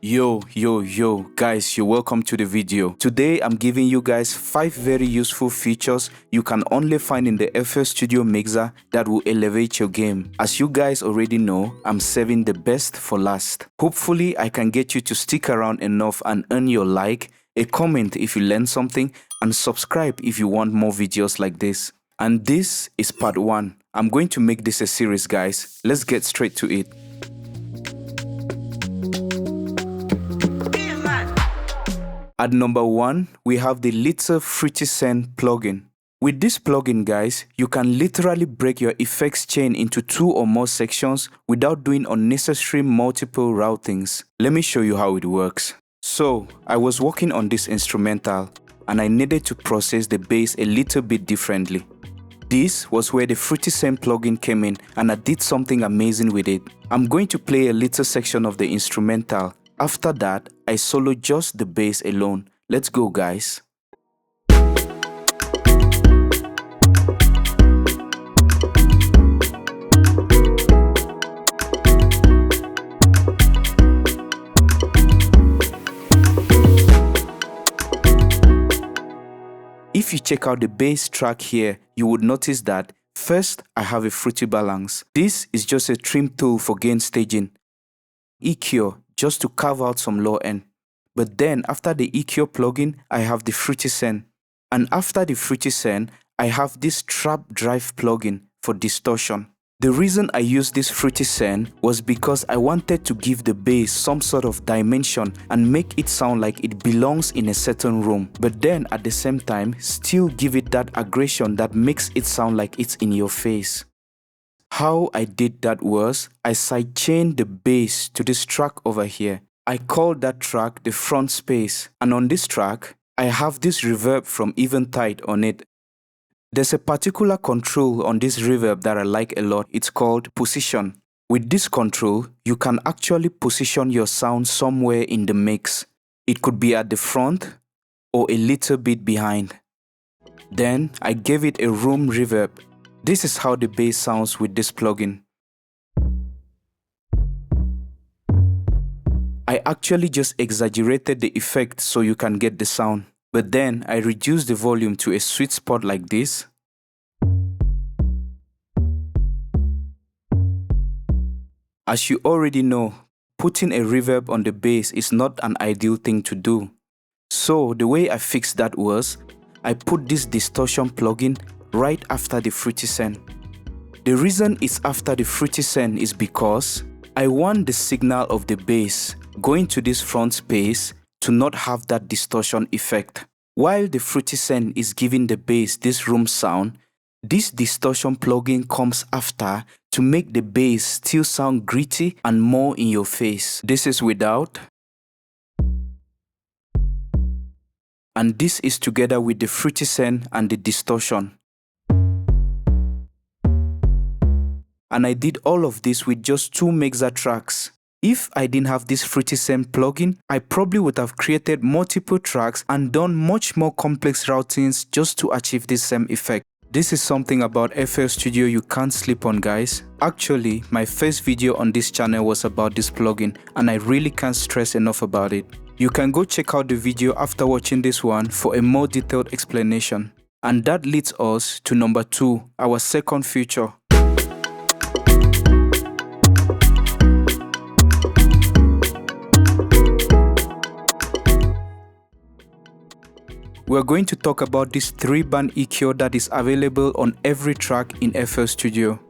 Yo guys, you're welcome to the video. Today I'm giving you guys 5 very useful features you can only find in the FL Studio mixer that will elevate your game. As you guys already know, I'm saving the best for last. Hopefully I can get you to stick around enough and earn your like, a comment if you learned something, and subscribe if you want more videos like this. And this is part 1. I'm going to make this a series, guys. Let's get straight to it. At number 1, we have the Little Fruity Send plugin. With this plugin, guys, you can literally break your effects chain into 2 or more sections without doing unnecessary multiple routings. Let me show you how it works. So, I was working on this instrumental and I needed to process the bass a little bit differently. This was where the Fruity Send plugin came in and I did something amazing with it. I'm going to play a little section of the instrumental. After that, I solo just the bass alone. Let's go, guys. If you check out the bass track here, you would notice that first I have a fruity balance. This is just a trim tool for gain staging. EQ, just to carve out some low end. But then after the EQ plugin, I have the Fruity Send. And after the Fruity Send, I have this Trap Drive plugin for distortion. The reason I used this Fruity Send was because I wanted to give the bass some sort of dimension and make it sound like it belongs in a certain room, but then at the same time still give it that aggression that makes it sound like it's in your face. How I did that was, I sidechained the bass to this track over here. I called that track the front space, and on this track, I have this reverb from Eventide on it. There's a particular control on this reverb that I like a lot. It's called position. With this control, you can actually position your sound somewhere in the mix. It could be at the front or a little bit behind. Then I gave it a room reverb. This is how the bass sounds with this plugin. I actually just exaggerated the effect so you can get the sound. But then I reduced the volume to a sweet spot like this. As you already know, putting a reverb on the bass is not an ideal thing to do. So the way I fixed that was, I put this distortion plugin right after the Fruity Send. The reason it's after the Fruity Send is because I want the signal of the bass going to this front space to not have that distortion effect. While the Fruity Send is giving the bass this room sound, this distortion plugin comes after to make the bass still sound gritty and more in your face. This is without, and this is together with the Fruity Send and the distortion. And I did all of this with just 2 mixer tracks. If I didn't have this Fruity Send plugin, I probably would have created multiple tracks and done much more complex routings just to achieve this same effect. This is something about FL Studio you can't sleep on, guys. Actually, my first video on this channel was about this plugin and I really can't stress enough about it. You can go check out the video after watching this one for a more detailed explanation. And that leads us to number 2, our second feature. We're going to talk about this 3-band EQ that is available on every track in FL Studio.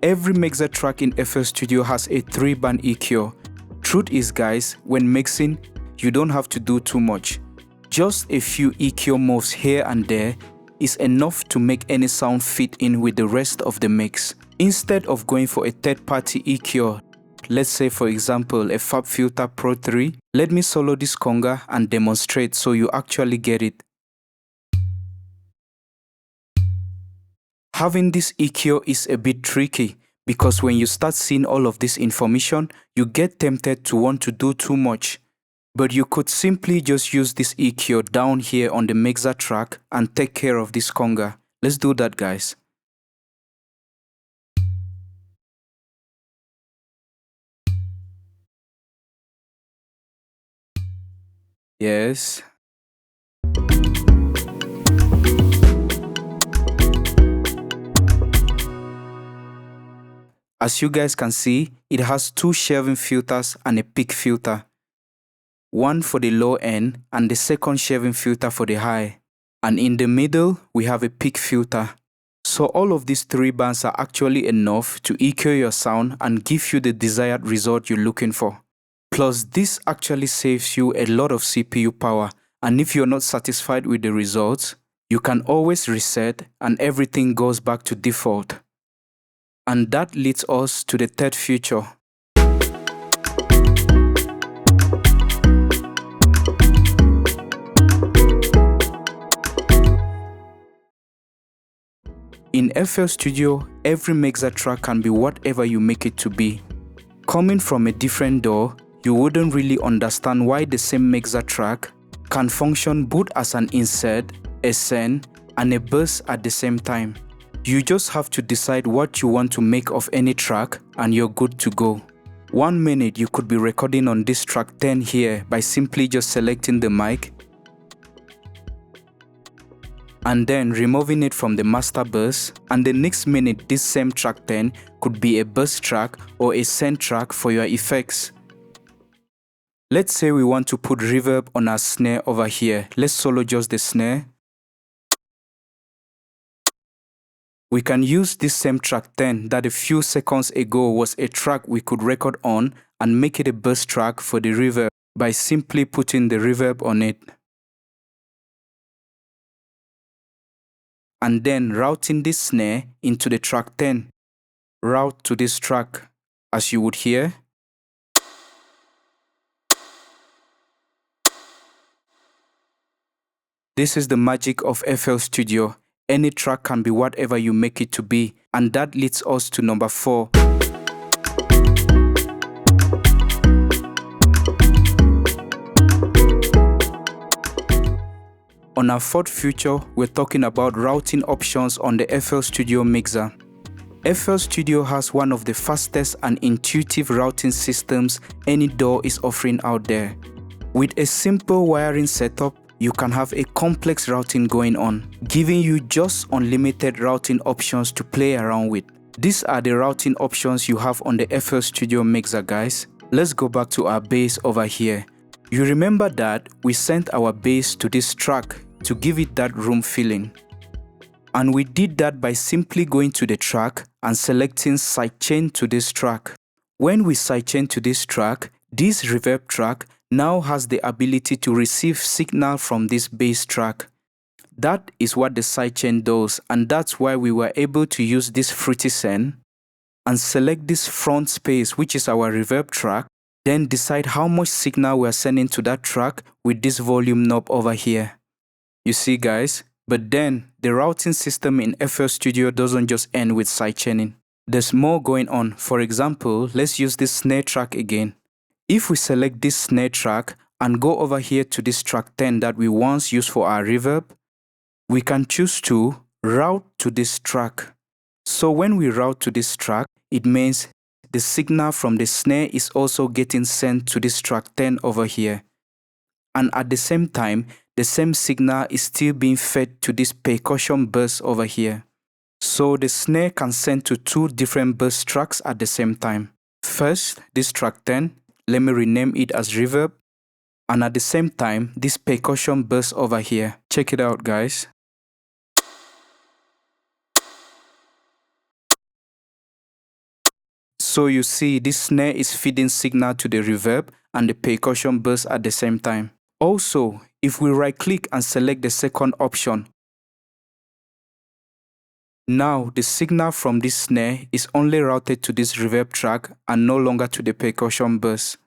Every mixer track in FL Studio has a 3-band EQ. Truth is, guys, when mixing, you don't have to do too much. Just a few EQ moves here and there is enough to make any sound fit in with the rest of the mix. Instead of going for a third-party EQ, let's say for example a FabFilter Pro 3, let me solo this conga and demonstrate so you actually get it. Having this EQ is a bit tricky because when you start seeing all of this information, you get tempted to want to do too much. But you could simply just use this EQ down here on the mixer track and take care of this conga. Let's do that, guys. Yes. As you guys can see, it has two shelving filters and a peak filter. One for the low end and the second shelving filter for the high. And in the middle, we have a peak filter. So all of these three bands are actually enough to EQ your sound and give you the desired result you're looking for. Plus, this actually saves you a lot of CPU power, and if you're not satisfied with the results, you can always reset and everything goes back to default. And that leads us to the third feature. In FL Studio, every mixer track can be whatever you make it to be. Coming from a different door, you wouldn't really understand why the same mixer track can function both as an insert, a send, and a bus at the same time. You just have to decide what you want to make of any track and you're good to go. 1 minute you could be recording on this track 10 here by simply just selecting the mic and then removing it from the master bus, and the next minute this same track 10 could be a bus track or a send track for your effects. Let's say we want to put reverb on our snare over here. Let's solo just the snare. We can use this same track 10 that a few seconds ago was a track we could record on and make it a bus track for the reverb by simply putting the reverb on it. And then routing this snare into the track 10. Route to this track, as you would hear. This is the magic of FL Studio. Any track can be whatever you make it to be, and that leads us to number 4. On our fourth feature, we're talking about routing options on the FL Studio mixer. FL Studio has one of the fastest and intuitive routing systems any DAW is offering out there. With a simple wiring setup, you can have a complex routing going on, giving you just unlimited routing options to play around with. These are the routing options you have on the FL Studio mixer, guys. Let's go back to our bass over here. You remember that we sent our bass to this track to give it that room feeling. And we did that by simply going to the track and selecting sidechain to this track. When we sidechain to this track, this reverb track now has the ability to receive signal from this bass track. That is what the sidechain does, and that's why we were able to use this fruity send and select this front space, which is our reverb track, then decide how much signal we are sending to that track with this volume knob over here. You see, guys? But then the routing system in FL Studio doesn't just end with sidechaining. There's more going on. For example, let's use this snare track again. If we select this snare track and go over here to this track 10 that we once used for our reverb, we can choose to route to this track. So when we route to this track, it means the signal from the snare is also getting sent to this track 10 over here. And at the same time, the same signal is still being fed to this percussion bus over here. So the snare can send to two different bus tracks at the same time. First, this track 10, let me rename it as reverb. And at the same time, this percussion bus over here. Check it out, guys. So you see, this snare is feeding signal to the reverb and the percussion bus at the same time. Also, if we right-click and select the second option, now the signal from this snare is only routed to this reverb track and no longer to the percussion bus.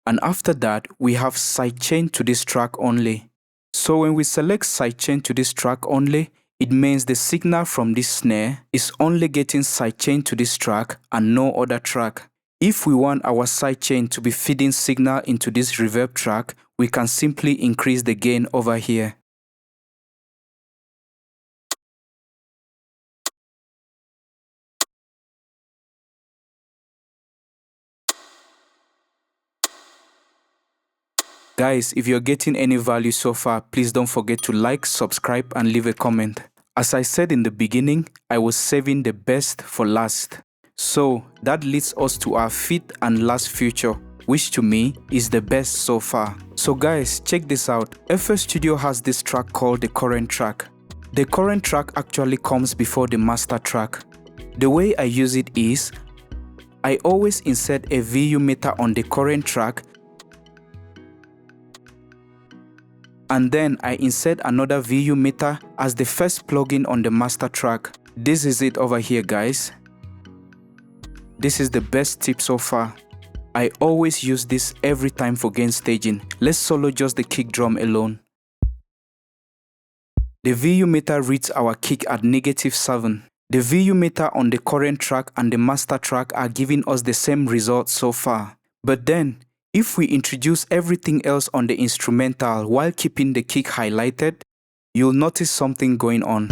And after that, we have sidechain to this track only. So when we select sidechain to this track only, it means the signal from this snare is only getting sidechain to this track and no other track. If we want our sidechain to be feeding signal into this reverb track, we can simply increase the gain over here. Guys, if you're getting any value so far, please don't forget to like, subscribe, and leave a comment. As I said in the beginning, I was saving the best for last. So that leads us to our fifth and last feature, which to me is the best so far. So guys, check this out. FL Studio has this track called the current track. The current track actually comes before the master track. The way I use it is, I always insert a VU meter on the current track, and then I insert another VU meter as the first plugin on the master track. This is it over here, guys. This is the best tip so far. I always use this every time for gain staging. Let's solo just the kick drum alone. The VU meter reads our kick at -7. The VU meter on the current track and the master track are giving us the same result so far. But then, if we introduce everything else on the instrumental while keeping the kick highlighted, you'll notice something going on.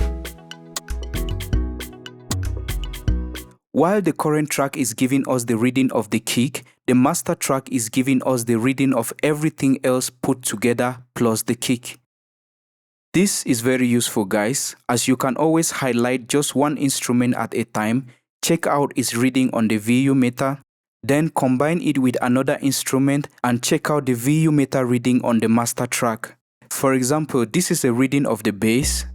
While the current track is giving us the reading of the kick, the master track is giving us the reading of everything else put together plus the kick. This is very useful, guys, as you can always highlight just one instrument at a time, check out its reading on the VU meter, then combine it with another instrument and check out the VU meter reading on the master track. For example, this is a reading of the bass.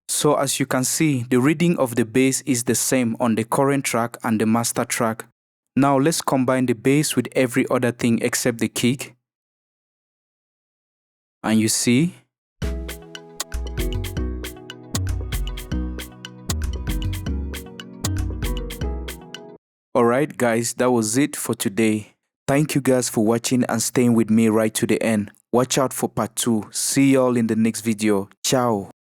So as you can see, the reading of the bass is the same on the current track and the master track. Now let's combine the bass with every other thing except the kick. And you see, alright guys, that was it for today. Thank you guys for watching and staying with me right to the end. Watch out for part 2. See y'all in the next video. Ciao.